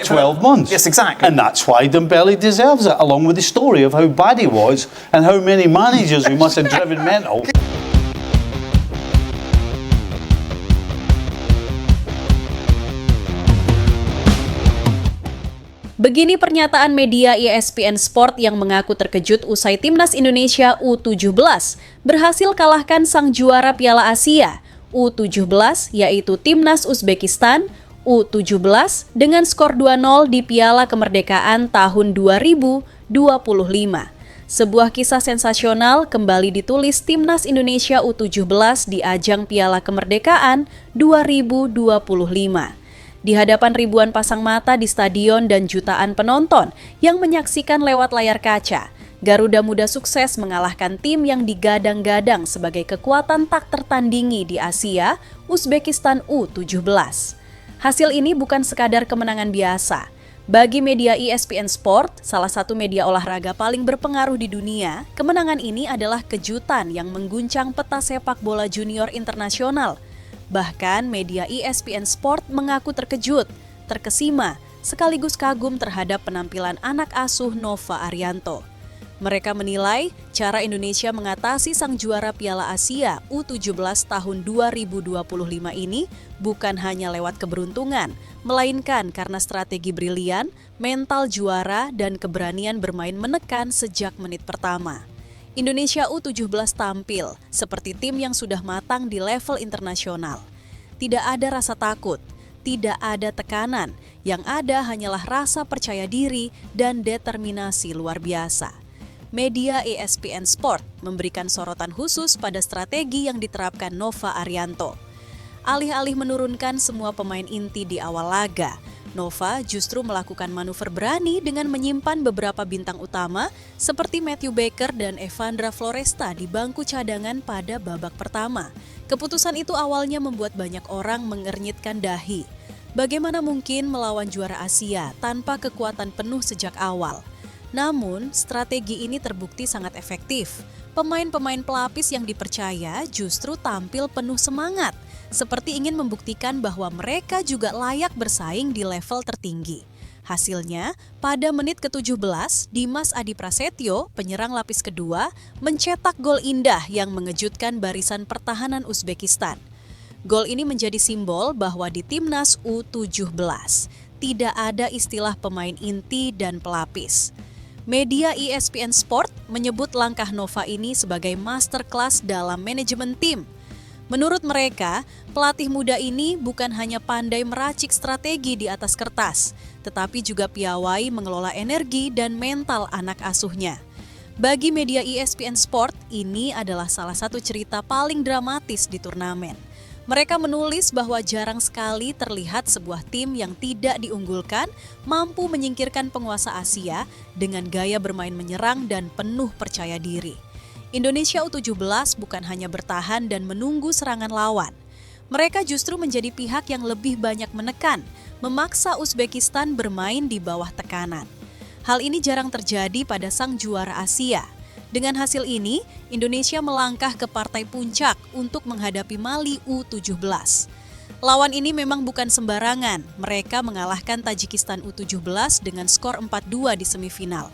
12 months. Yes, exactly. And that's why Dembele deserves it, along with the story of how bad he was and how many managers who must have driven mental. Begini pernyataan media ESPN Sport yang mengaku terkejut usai Timnas Indonesia U17 berhasil kalahkan sang juara Piala Asia U17 yaitu Timnas Uzbekistan U17 dengan skor 2-0 di Piala Kemerdekaan tahun 2025. Sebuah kisah sensasional kembali ditulis Timnas Indonesia U17 di ajang Piala Kemerdekaan 2025. Di hadapan ribuan pasang mata di stadion dan jutaan penonton yang menyaksikan lewat layar kaca, Garuda Muda sukses mengalahkan tim yang digadang-gadang sebagai kekuatan tak tertandingi di Asia, Uzbekistan U17. Hasil ini bukan sekadar kemenangan biasa. Bagi media ESPN Sport, salah satu media olahraga paling berpengaruh di dunia, kemenangan ini adalah kejutan yang mengguncang peta sepak bola junior internasional. Bahkan media ESPN Sport mengaku terkejut, terkesima, sekaligus kagum terhadap penampilan anak asuh Nova Arianto. Mereka menilai cara Indonesia mengatasi sang juara Piala Asia U17 tahun 2025 ini bukan hanya lewat keberuntungan, melainkan karena strategi brilian, mental juara, dan keberanian bermain menekan sejak menit pertama. Indonesia U17 tampil seperti tim yang sudah matang di level internasional. Tidak ada rasa takut, tidak ada tekanan, yang ada hanyalah rasa percaya diri dan determinasi luar biasa. Media ESPN Sport memberikan sorotan khusus pada strategi yang diterapkan Nova Arianto. Alih-alih menurunkan semua pemain inti di awal laga, Nova justru melakukan manuver berani dengan menyimpan beberapa bintang utama seperti Matthew Baker dan Evandra Floresta di bangku cadangan pada babak pertama. Keputusan itu awalnya membuat banyak orang mengernyitkan dahi. Bagaimana mungkin melawan juara Asia tanpa kekuatan penuh sejak awal? Namun, strategi ini terbukti sangat efektif. Pemain-pemain pelapis yang dipercaya justru tampil penuh semangat, seperti ingin membuktikan bahwa mereka juga layak bersaing di level tertinggi. Hasilnya, pada menit ke-17, Dimas Adi Prasetyo, penyerang lapis kedua, mencetak gol indah yang mengejutkan barisan pertahanan Uzbekistan. Gol ini menjadi simbol bahwa di Timnas U17 tidak ada istilah pemain inti dan pelapis. Media ESPN Sport menyebut langkah Nova ini sebagai masterclass dalam manajemen tim. Menurut mereka, pelatih muda ini bukan hanya pandai meracik strategi di atas kertas, tetapi juga piawai mengelola energi dan mental anak asuhnya. Bagi media ESPN Sport, ini adalah salah satu cerita paling dramatis di turnamen. Mereka menulis bahwa jarang sekali terlihat sebuah tim yang tidak diunggulkan mampu menyingkirkan penguasa Asia dengan gaya bermain menyerang dan penuh percaya diri. Indonesia U17 bukan hanya bertahan dan menunggu serangan lawan. Mereka justru menjadi pihak yang lebih banyak menekan, memaksa Uzbekistan bermain di bawah tekanan. Hal ini jarang terjadi pada sang juara Asia. Dengan hasil ini, Indonesia melangkah ke partai puncak untuk menghadapi Mali U17. Lawan ini memang bukan sembarangan. Mereka mengalahkan Tajikistan U17 dengan skor 4-2 di semifinal.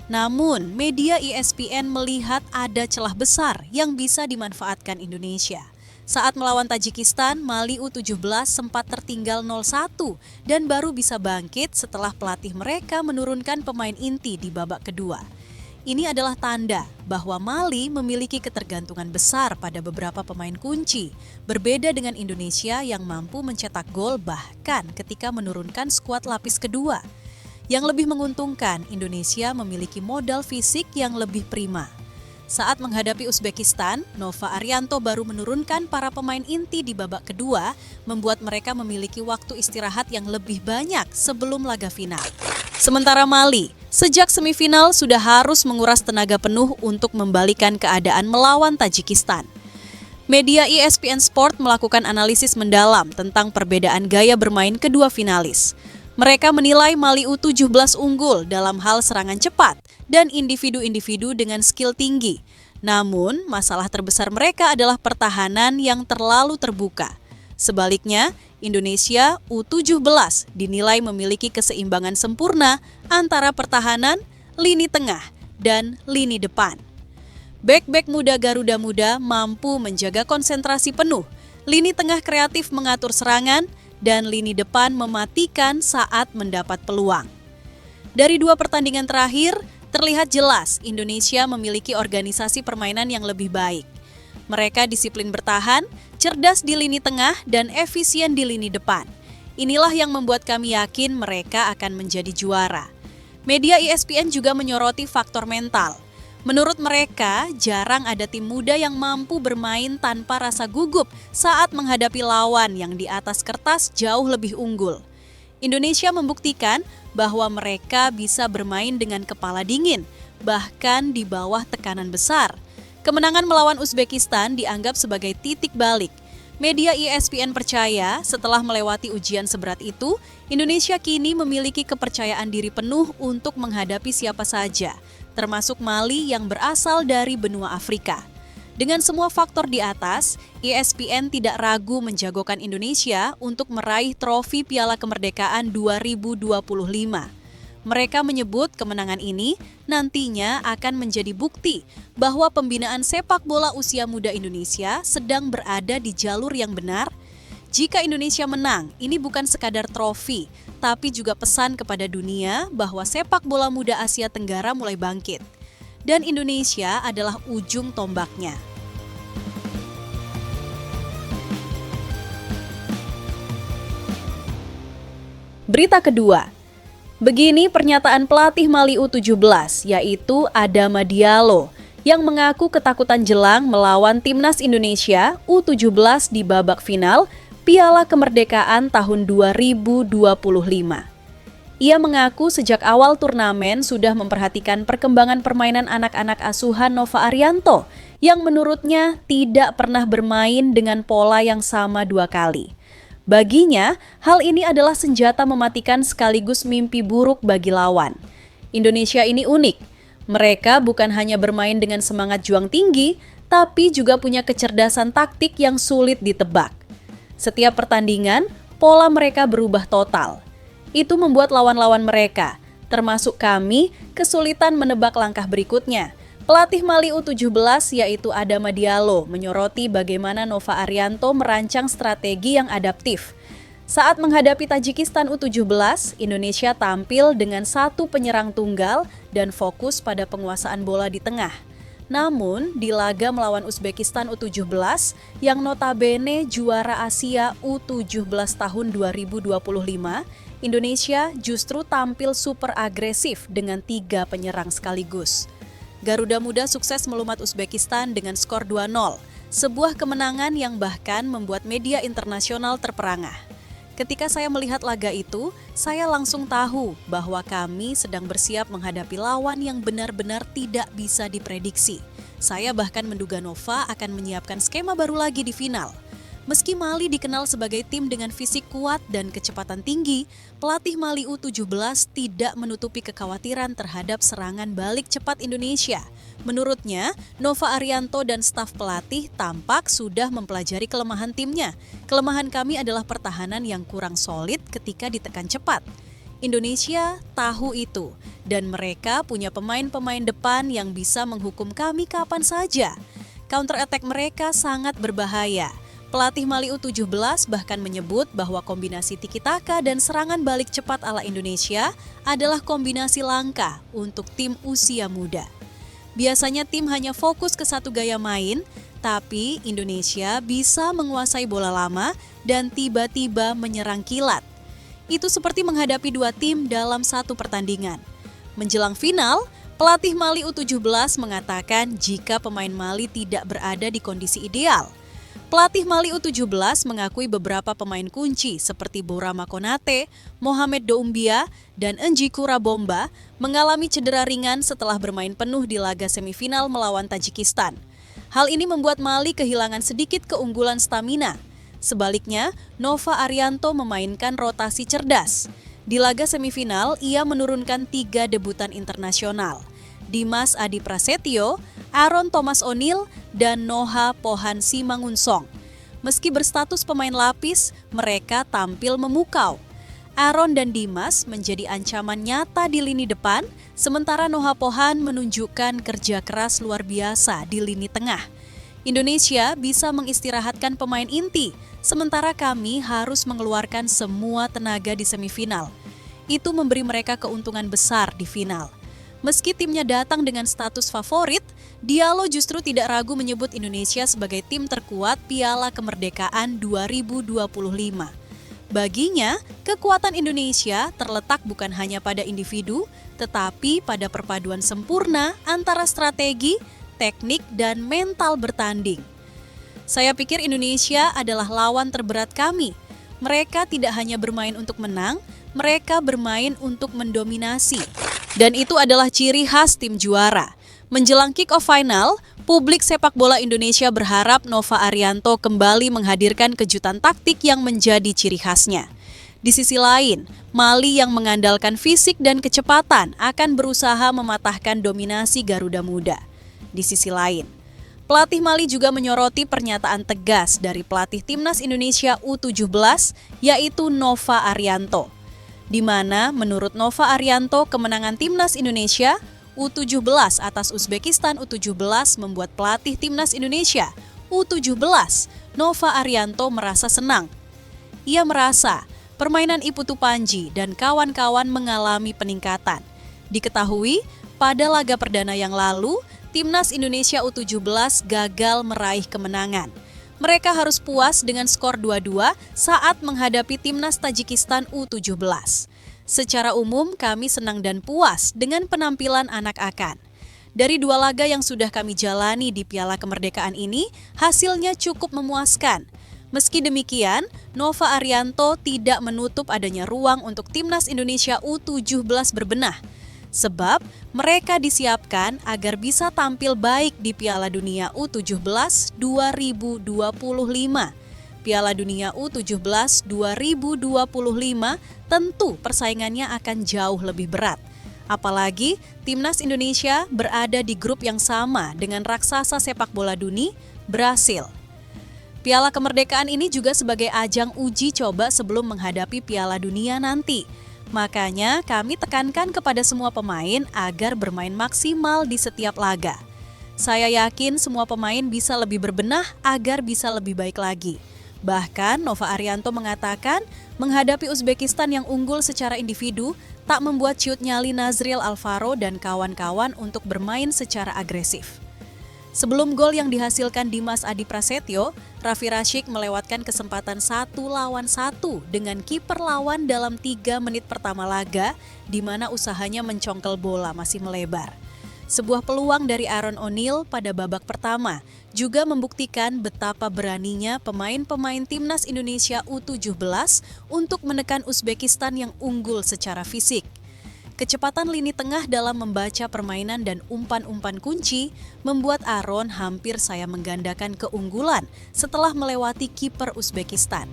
Namun, media ESPN melihat ada celah besar yang bisa dimanfaatkan Indonesia. Saat melawan Tajikistan, Mali U17 sempat tertinggal 0-1 dan baru bisa bangkit setelah pelatih mereka menurunkan pemain inti di babak kedua. Ini adalah tanda bahwa Mali memiliki ketergantungan besar pada beberapa pemain kunci, berbeda dengan Indonesia yang mampu mencetak gol bahkan ketika menurunkan skuad lapis kedua. Yang lebih menguntungkan, Indonesia memiliki modal fisik yang lebih prima. Saat menghadapi Uzbekistan, Nova Arianto baru menurunkan para pemain inti di babak kedua, membuat mereka memiliki waktu istirahat yang lebih banyak sebelum laga final. Sementara Mali, sejak semifinal sudah harus menguras tenaga penuh untuk membalikan keadaan melawan Tajikistan. Media ESPN Sport melakukan analisis mendalam tentang perbedaan gaya bermain kedua finalis. Mereka menilai Mali U17 unggul dalam hal serangan cepat dan individu-individu dengan skill tinggi. Namun, masalah terbesar mereka adalah pertahanan yang terlalu terbuka. Sebaliknya, Indonesia U17 dinilai memiliki keseimbangan sempurna antara pertahanan, lini tengah, dan lini depan. Bek-bek muda Garuda Muda mampu menjaga konsentrasi penuh, lini tengah kreatif mengatur serangan, dan lini depan mematikan saat mendapat peluang. Dari 2 pertandingan terakhir, terlihat jelas Indonesia memiliki organisasi permainan yang lebih baik. Mereka disiplin bertahan, cerdas di lini tengah, dan efisien di lini depan. Inilah yang membuat kami yakin mereka akan menjadi juara. Media ESPN juga menyoroti faktor mental. Menurut mereka, jarang ada tim muda yang mampu bermain tanpa rasa gugup saat menghadapi lawan yang di atas kertas jauh lebih unggul. Indonesia membuktikan bahwa mereka bisa bermain dengan kepala dingin, bahkan di bawah tekanan besar. Kemenangan melawan Uzbekistan dianggap sebagai titik balik. Media ESPN percaya setelah melewati ujian seberat itu, Indonesia kini memiliki kepercayaan diri penuh untuk menghadapi siapa saja, termasuk Mali yang berasal dari benua Afrika. Dengan semua faktor di atas, ESPN tidak ragu menjagokan Indonesia untuk meraih trofi Piala Kemerdekaan 2025. Mereka menyebut kemenangan ini nantinya akan menjadi bukti bahwa pembinaan sepak bola usia muda Indonesia sedang berada di jalur yang benar. Jika Indonesia menang, ini bukan sekadar trofi, tapi juga pesan kepada dunia bahwa sepak bola muda Asia Tenggara mulai bangkit. Dan Indonesia adalah ujung tombaknya. Berita kedua. Begini pernyataan pelatih Mali U17, yaitu Adama Diallo, yang mengaku ketakutan jelang melawan timnas Indonesia U17 di babak final Piala Kemerdekaan tahun 2025. Ia mengaku sejak awal turnamen sudah memperhatikan perkembangan permainan anak-anak asuhan Nova Arianto, yang menurutnya tidak pernah bermain dengan pola yang sama 2 kali. Baginya, hal ini adalah senjata mematikan sekaligus mimpi buruk bagi lawan. Indonesia ini unik. Mereka bukan hanya bermain dengan semangat juang tinggi, tapi juga punya kecerdasan taktik yang sulit ditebak. Setiap pertandingan, pola mereka berubah total. Itu membuat lawan-lawan mereka, termasuk kami, kesulitan menebak langkah berikutnya. Pelatih Mali U17 yaitu Adama Diallo menyoroti bagaimana Nova Arianto merancang strategi yang adaptif. Saat menghadapi Tajikistan U17, Indonesia tampil dengan 1 penyerang tunggal dan fokus pada penguasaan bola di tengah. Namun, di laga melawan Uzbekistan U17 yang notabene juara Asia U17 tahun 2025, Indonesia justru tampil super agresif dengan 3 penyerang sekaligus. Garuda Muda sukses melumat Uzbekistan dengan skor 2-0, sebuah kemenangan yang bahkan membuat media internasional terperangah. Ketika saya melihat laga itu, saya langsung tahu bahwa kami sedang bersiap menghadapi lawan yang benar-benar tidak bisa diprediksi. Saya bahkan menduga Nova akan menyiapkan skema baru lagi di final. Meski Mali dikenal sebagai tim dengan fisik kuat dan kecepatan tinggi, pelatih Mali U17 tidak menutupi kekhawatiran terhadap serangan balik cepat Indonesia. Menurutnya, Nova Arianto dan staf pelatih tampak sudah mempelajari kelemahan timnya. Kelemahan kami adalah pertahanan yang kurang solid ketika ditekan cepat. Indonesia tahu itu, dan mereka punya pemain-pemain depan yang bisa menghukum kami kapan saja. Counter attack mereka sangat berbahaya. Pelatih Mali U17 bahkan menyebut bahwa kombinasi tiki-taka dan serangan balik cepat ala Indonesia adalah kombinasi langka untuk tim usia muda. Biasanya tim hanya fokus ke satu gaya main, tapi Indonesia bisa menguasai bola lama dan tiba-tiba menyerang kilat. Itu seperti menghadapi 2 tim dalam satu pertandingan. Menjelang final, pelatih Mali U17 mengatakan jika pemain Mali tidak berada di kondisi ideal. Pelatih Mali U17 mengakui beberapa pemain kunci seperti Bourama Konate, Mohamed Doumbia, dan Enjiku Rabomba mengalami cedera ringan setelah bermain penuh di laga semifinal melawan Tajikistan. Hal ini membuat Mali kehilangan sedikit keunggulan stamina. Sebaliknya, Nova Arianto memainkan rotasi cerdas. Di laga semifinal, ia menurunkan 3 debutan internasional. Dimas Adi Prasetyo, Aaron Thomas O'Neil, dan Noha Pohan Simangunsong. Meski berstatus pemain lapis, mereka tampil memukau. Aaron dan Dimas menjadi ancaman nyata di lini depan, sementara Noah Pohan menunjukkan kerja keras luar biasa di lini tengah. Indonesia bisa mengistirahatkan pemain inti, sementara kami harus mengeluarkan semua tenaga di semifinal. Itu memberi mereka keuntungan besar di final. Meski timnya datang dengan status favorit, Diallo justru tidak ragu menyebut Indonesia sebagai tim terkuat Piala Kemerdekaan 2025. Baginya, kekuatan Indonesia terletak bukan hanya pada individu, tetapi pada perpaduan sempurna antara strategi, teknik, dan mental bertanding. Saya pikir Indonesia adalah lawan terberat kami. Mereka tidak hanya bermain untuk menang, mereka bermain untuk mendominasi. Dan itu adalah ciri khas tim juara. Menjelang kick-off final, publik sepak bola Indonesia berharap Nova Arianto kembali menghadirkan kejutan taktik yang menjadi ciri khasnya. Di sisi lain, Mali yang mengandalkan fisik dan kecepatan akan berusaha mematahkan dominasi Garuda Muda. Di sisi lain, pelatih Mali juga menyoroti pernyataan tegas dari pelatih Timnas Indonesia U17, yaitu Nova Arianto. Di mana menurut Nova Arianto, kemenangan Timnas Indonesia U17 atas Uzbekistan U17 membuat pelatih Timnas Indonesia U17, Nova Arianto merasa senang. Ia merasa permainan Iputu Panji dan kawan-kawan mengalami peningkatan. Diketahui, pada laga perdana yang lalu, Timnas Indonesia U17 gagal meraih kemenangan. Mereka harus puas dengan skor 2-2 saat menghadapi Timnas Tajikistan U17. Secara umum, kami senang dan puas dengan penampilan anak Akan. Dari 2 laga yang sudah kami jalani di Piala Kemerdekaan ini, hasilnya cukup memuaskan. Meski demikian, Nova Arianto tidak menutup adanya ruang untuk Timnas Indonesia U17 berbenah. Sebab mereka disiapkan agar bisa tampil baik di Piala Dunia U17 2025. Piala Dunia U17 2025 tentu persaingannya akan jauh lebih berat. Apalagi Timnas Indonesia berada di grup yang sama dengan raksasa sepak bola dunia, Brasil. Piala Kemerdekaan ini juga sebagai ajang uji coba sebelum menghadapi Piala Dunia nanti. Makanya kami tekankan kepada semua pemain agar bermain maksimal di setiap laga. Saya yakin semua pemain bisa lebih berbenah agar bisa lebih baik lagi. Bahkan Nova Arianto mengatakan menghadapi Uzbekistan yang unggul secara individu tak membuat ciut nyali Nazril Alvaro dan kawan-kawan untuk bermain secara agresif. Sebelum gol yang dihasilkan Dimas Adi Prasetyo, Raffi Rashik melewatkan kesempatan 1-1 dengan kiper lawan dalam 3 menit pertama laga, di mana usahanya mencongkel bola masih melebar. Sebuah peluang dari Aaron O'Neil pada babak pertama juga membuktikan betapa beraninya pemain-pemain Timnas Indonesia U17 untuk menekan Uzbekistan yang unggul secara fisik. Kecepatan lini tengah dalam membaca permainan dan umpan-umpan kunci membuat Aaron hampir saya menggandakan keunggulan setelah melewati kiper Uzbekistan.